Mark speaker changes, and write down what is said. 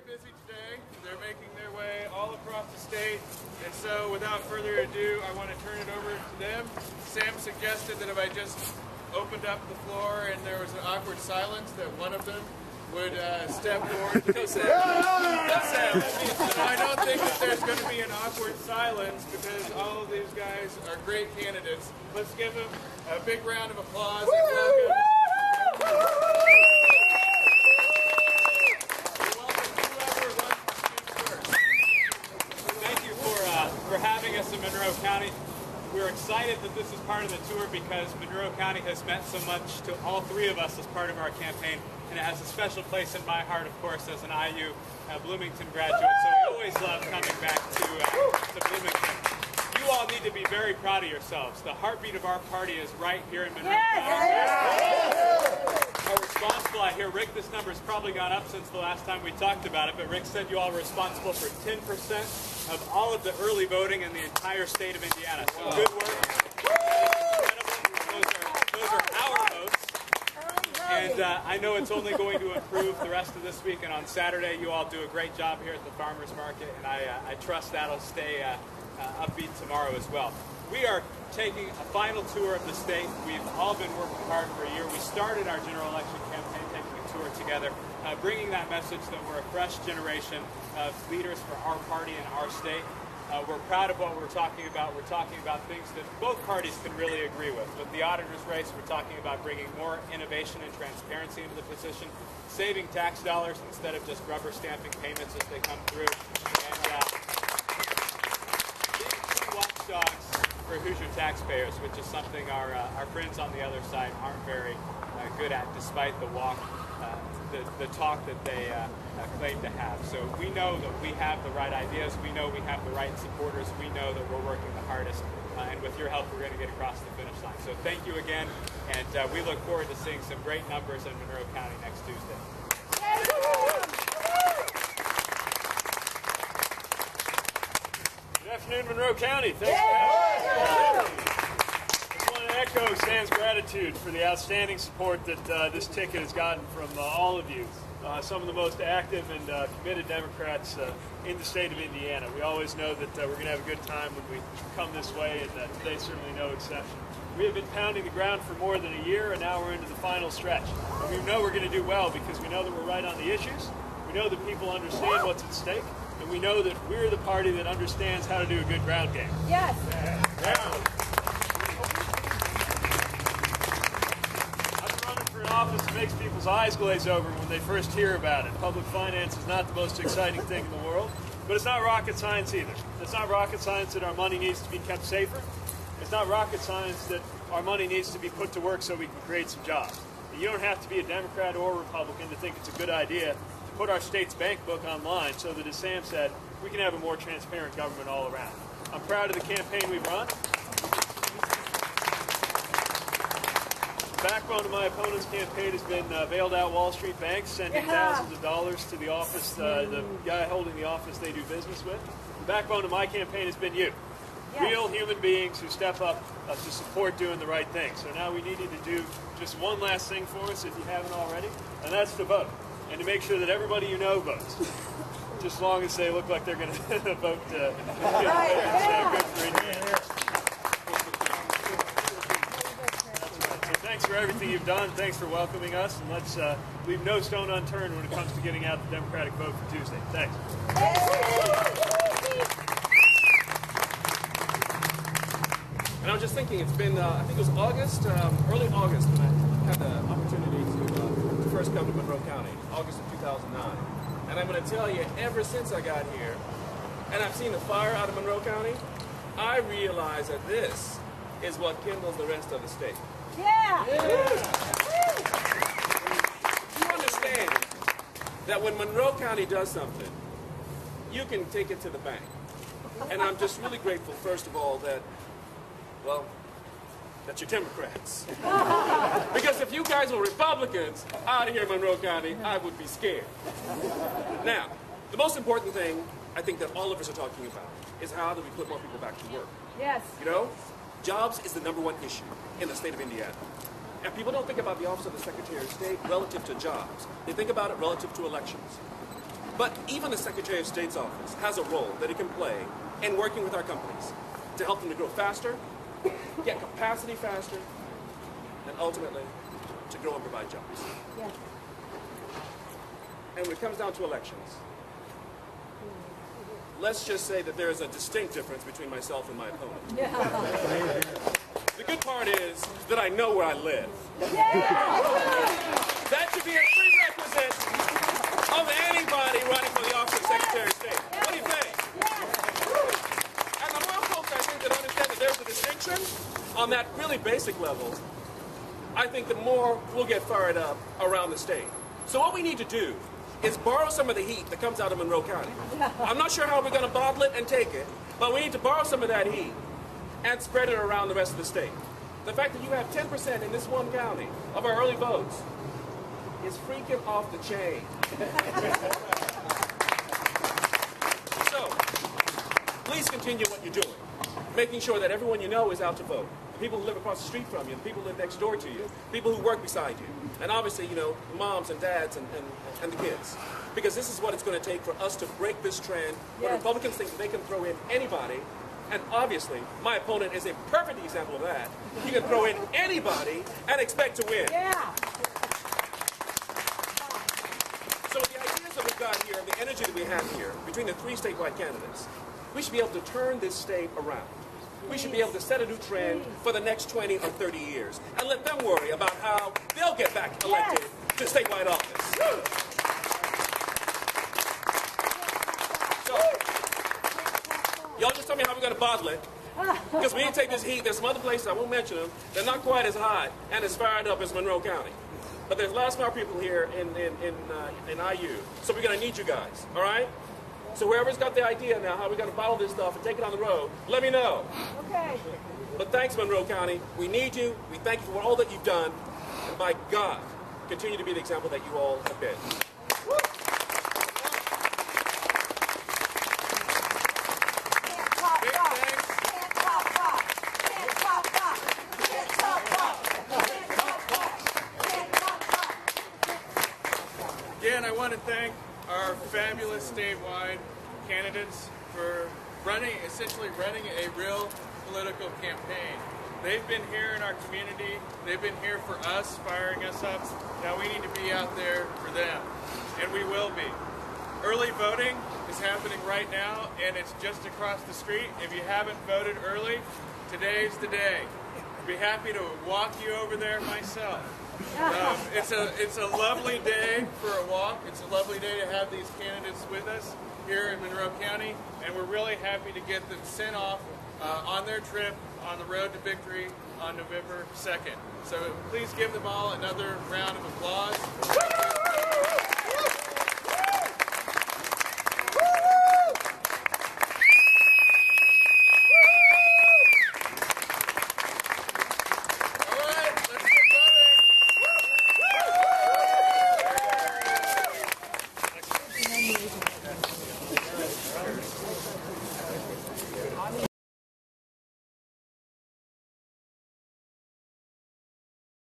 Speaker 1: busy today. They're making their way all across the state. And so without further ado, I want to turn it over to them. Sam suggested that if I just opened up the floor and there was an awkward silence, that one of them would step forward. Go Sam. Go Sam. So I don't think that there's going to be an awkward silence because all of these guys are great candidates. Let's give them a big round of applause and welcome.
Speaker 2: For having us in Monroe County. We're excited that this is part of the tour because Monroe County has meant so much to all three of us as part of our campaign, and it has a special place in my heart, of course, as an IU Bloomington graduate, so we always love coming back to Bloomington. You all need to be very proud of yourselves. The heartbeat of our party is right here in Monroe County. Are responsible, I hear, Rick, this number has probably gone up since the last time we talked about it, but Rick said you all were responsible for 10% of all of the early voting in the entire state of Indiana. So good work. Those are our votes. And I know it's only going to improve the rest of this week, and on Saturday you all do a great job here at the Farmers Market, and I trust that'll stay upbeat tomorrow as well. We are taking a final tour of the state. We've all been working hard for a year. We started our general election campaign taking a tour together, bringing that message that we're a fresh generation of leaders for our party and our state. We're proud of what we're talking about. We're talking about things that both parties can really agree with. With the auditor's race, we're talking about bringing more innovation and transparency into the position, saving tax dollars instead of just rubber stamping payments as they come through, and being watchdogs for Hoosier taxpayers, which is something our friends on the other side aren't very good at, despite the talk that they claim to have. So we know that we have the right ideas, we know we have the right supporters, we know that we're working the hardest, and with your help we're going to get across the finish line. So thank you again, and we look forward to seeing some great numbers in Monroe County next Tuesday.
Speaker 3: Good afternoon, Monroe County. Thanks for having us. I just want to echo Sam's gratitude for the outstanding support that this ticket has gotten from all of you, some of the most active and committed Democrats in the state of Indiana. We always know that we're going to have a good time when we come this way, and today's certainly no exception. We have been pounding the ground for more than a year, and now we're into the final stretch. And we know we're going to do well because we know that we're right on the issues. We know that people understand what's at stake. And we know that we're the party that understands how to do a good ground game.
Speaker 4: Yes.
Speaker 3: I've been running for an office that makes people's eyes glaze over when they first hear about it. Public finance is not the most exciting thing in the world, but it's not rocket science either. It's not rocket science that our money needs to be kept safer. It's not rocket science that our money needs to be put to work so we can create some jobs. And you don't have to be a Democrat or Republican to think it's a good idea put our state's bank book online so that, as Sam said, we can have a more transparent government all around. I'm proud of the campaign we've run. The backbone of my opponent's campaign has been bailed out Wall Street banks, sending thousands of dollars to the office, the guy holding the office they do business with. The backbone of my campaign has been you. Real human beings who step up to support doing the right thing. So now we need you to do just one last thing for us if you haven't already, and that's to vote. And to make sure that everybody you know votes, just as long as they look like they're going to vote good for Indiana. So thanks for everything you've done. Thanks for welcoming us, and let's leave no stone unturned when it comes to getting out the Democratic vote for Tuesday. Thanks.
Speaker 5: And I was just thinking, it's been, I think it was August, early August, when I had the opportunity to first come to Monroe County, August of 2009. And I'm going to tell you, ever since I got here, and I've seen the fire out of Monroe County, I realize that this is what kindles the rest of the state.
Speaker 4: Yeah!
Speaker 5: You understand that when Monroe County does something, you can take it to the bank. And I'm just really grateful, first of all, that, well, that you're Democrats. Because if you guys were Republicans out here in Monroe County, I would be scared. Now, the most important thing I think that all of us are talking about is how do we put more people back to work.
Speaker 4: Yes.
Speaker 5: You know, jobs is the #1 issue in the state of Indiana. And people don't think about the Office of the Secretary of State relative to jobs. They think about it relative to elections. But even the Secretary of State's office has a role that it can play in working with our companies to help them to grow faster, get capacity faster, and ultimately to grow and provide jobs.
Speaker 4: Yes.
Speaker 5: And when it comes down to elections, let's just say that there is a distinct difference between myself and my opponent.
Speaker 4: Yeah.
Speaker 5: The good part is that I know where I live. That should be a prerequisite of anybody running for the office of Secretary of State. What do you think? And the more folks I think that understand that there's a distinction on that really basic level, I think the more we'll get fired up around the state. So what we need to do is borrow some of the heat that comes out of Monroe County. I'm not sure how we're going to bottle it and take it, but we need to borrow some of that heat and spread it around the rest of the state. The fact that you have 10% in this one county of our early votes is freaking off the chain. So, please continue what you're doing, making sure that everyone you know is out to vote. The people who live across the street from you, the people who live next door to you, people who work beside you, and obviously, you know, moms and dads and the kids. Because this is what it's going to take for us to break this trend where Republicans think that they can throw in anybody. And obviously, my opponent is a perfect example of that. You can throw in anybody and expect to win.
Speaker 4: Yeah.
Speaker 5: So with the ideas that we've got here, the energy that we have here, between the three statewide candidates, we should be able to turn this state around. We should be able to set a new trend for the next 20 or 30 years and let them worry about how they'll get back elected to statewide office. So, y'all just tell me how we're going to bottle it. Because we need to take this heat. There's some other places, I won't mention them, they're not quite as hot and as fired up as Monroe County. But there's lots more people here in IU. So we're going to need you guys, all right? So whoever's got the idea now how we're going to bottle this stuff and take it on the road, let me know.
Speaker 4: Okay.
Speaker 5: But thanks, Monroe County. We need you. We thank you for all that you've done. And by God, continue to be the example that you all have been.
Speaker 1: Again, I want to thank our fabulous statewide candidates for essentially running a real political campaign. They've been here in our community. They've been here for us, firing us up. Now we need to be out there for them, and we will be. Early voting is happening right now, and it's just across the street. If you haven't voted early, today's the day. I'd be happy to walk you over there myself. It's a lovely day for a walk. It's a lovely day to have these candidates with us here in Monroe County, and we're really happy to get them sent off on their trip on the road to victory on November 2nd. So please give them all another round of applause.